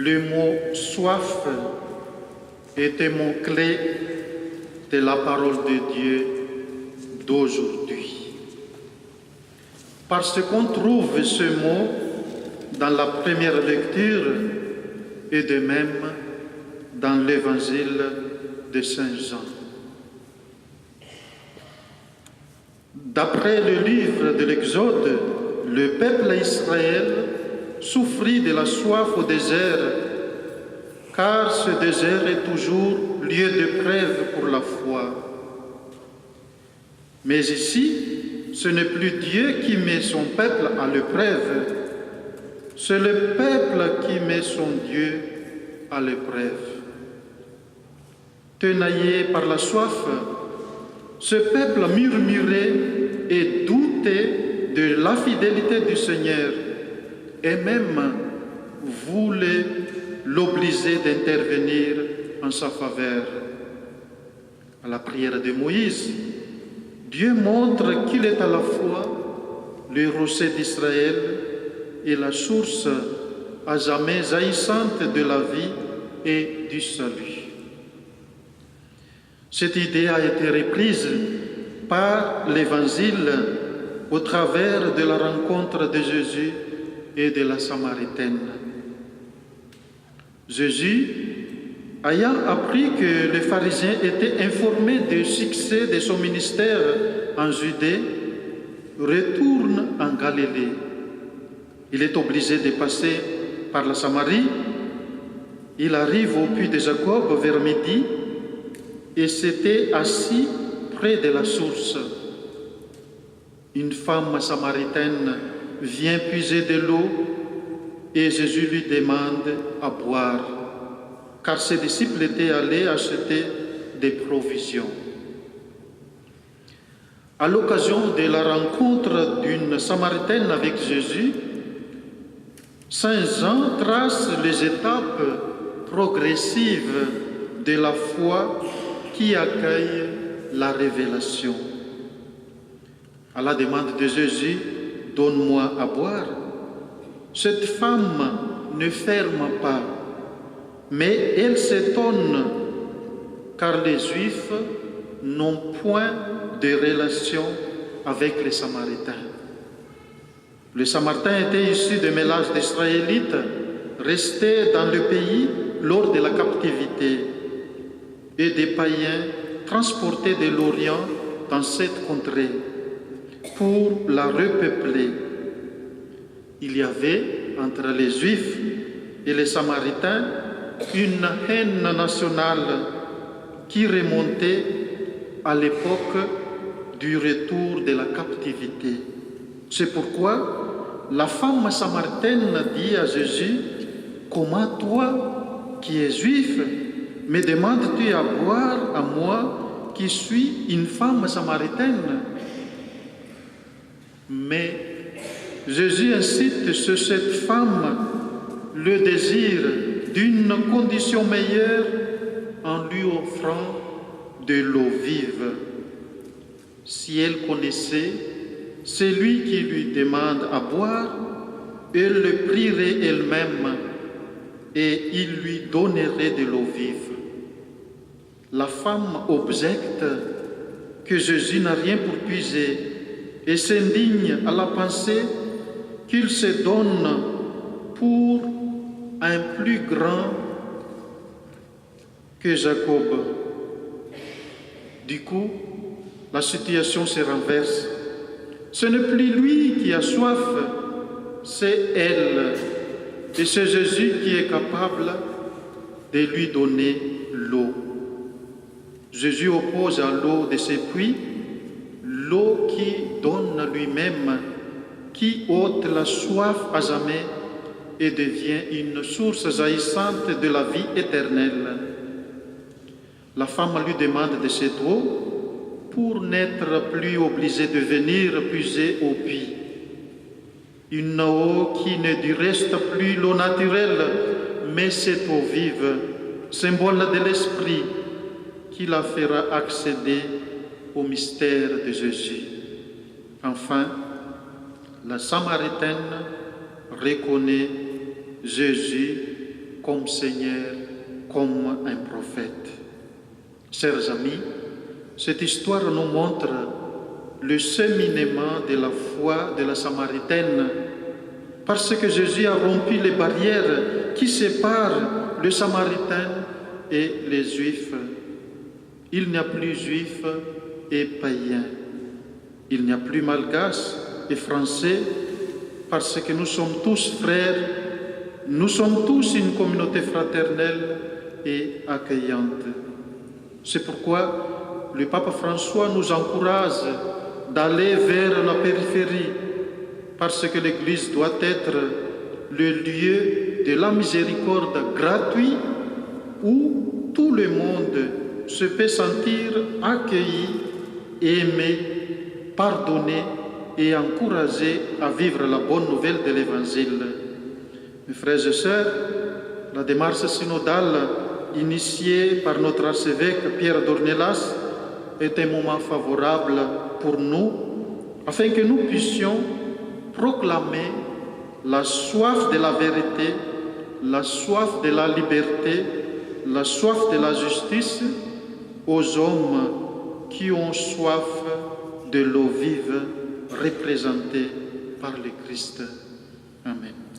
Le mot soif est un mot-clé de la parole de Dieu d'aujourd'hui. Parce qu'on trouve ce mot dans la première lecture et de même dans l'évangile de Saint Jean. D'après le livre de l'Exode, le peuple d'Israël souffrit de la soif au désert, car ce désert est toujours lieu d'épreuve pour la foi. Mais ici, ce n'est plus Dieu qui met son peuple à l'épreuve, c'est le peuple qui met son Dieu à l'épreuve. Tenaillé par la soif, ce peuple murmurait et doutait de la fidélité du Seigneur et même voulait l'obliger d'intervenir en sa faveur. À la prière de Moïse, Dieu montre qu'il est à la fois le rocher d'Israël et la source à jamais jaillissante de la vie et du salut. Cette idée a été reprise par l'Évangile au travers de la rencontre de Jésus et de la Samaritaine. Jésus, ayant appris que les pharisiens étaient informés du succès de son ministère en Judée, retourne en Galilée. Il est obligé de passer par la Samarie. Il arrive au puits de Jacob vers midi et s'était assis près de la source. Une femme samaritaine vient puiser de l'eau et Jésus lui demande à boire, car ses disciples étaient allés acheter des provisions. À l'occasion de la rencontre d'une Samaritaine avec Jésus, Saint Jean trace les étapes progressives de la foi qui accueille la révélation. À la demande de Jésus, « Donne-moi à boire », cette femme ne ferme pas, mais elle s'étonne, car les Juifs n'ont point de relation avec les Samaritains. Les Samaritains étaient issus de mélange d'Israélites restés dans le pays lors de la captivité et des païens transportés de l'Orient dans cette contrée pour la repeupler. Il y avait entre les Juifs et les Samaritains une haine nationale qui remontait à l'époque du retour de la captivité. C'est pourquoi la femme samaritaine dit à Jésus, « Comment toi, qui es juif, me demandes-tu à boire à moi qui suis une femme samaritaine ?» Mais Jésus incite sur cette femme le désir d'une condition meilleure en lui offrant de l'eau vive. Si elle connaissait celui qui lui demande à boire, elle le prierait elle-même et il lui donnerait de l'eau vive. La femme objecte que Jésus n'a rien pour puiser et s'indigne à la pensée qu'il se donne pour un plus grand que Jacob. Du coup, la situation se renverse. Ce n'est plus lui qui a soif, c'est elle. Et c'est Jésus qui est capable de lui donner l'eau. Jésus oppose à l'eau de ses puits l'eau qui donne lui-même, qui ôte la soif à jamais et devient une source jaillissante de la vie éternelle. La femme lui demande de cette eau pour n'être plus obligée de venir puiser au puits. Une eau qui n'est du reste plus l'eau naturelle, mais cette eau vive, symbole de l'Esprit, qui la fera accéder au mystère de Jésus. Enfin, la Samaritaine reconnaît Jésus comme Seigneur, comme un prophète. Chers amis, cette histoire nous montre le cheminement de la foi de la Samaritaine, parce que Jésus a rompu les barrières qui séparent le Samaritain et les Juifs. Il n'y a plus Juifs et païens. Il n'y a plus Malgaches et Français, parce que nous sommes tous frères, nous sommes tous une communauté fraternelle et accueillante. C'est pourquoi le pape François nous encourage d'aller vers la périphérie, parce que l'Église doit être le lieu de la miséricorde gratuite où tout le monde se peut sentir accueilli, aimé, pardonné et encouragé à vivre la bonne nouvelle de l'Évangile. Mes frères et sœurs, la démarche synodale initiée par notre archevêque Pierre d'Ornelas est un moment favorable pour nous, afin que nous puissions proclamer la soif de la vérité, la soif de la liberté, la soif de la justice aux hommes qui ont soif de l'eau vive représentée par le Christ. Amen.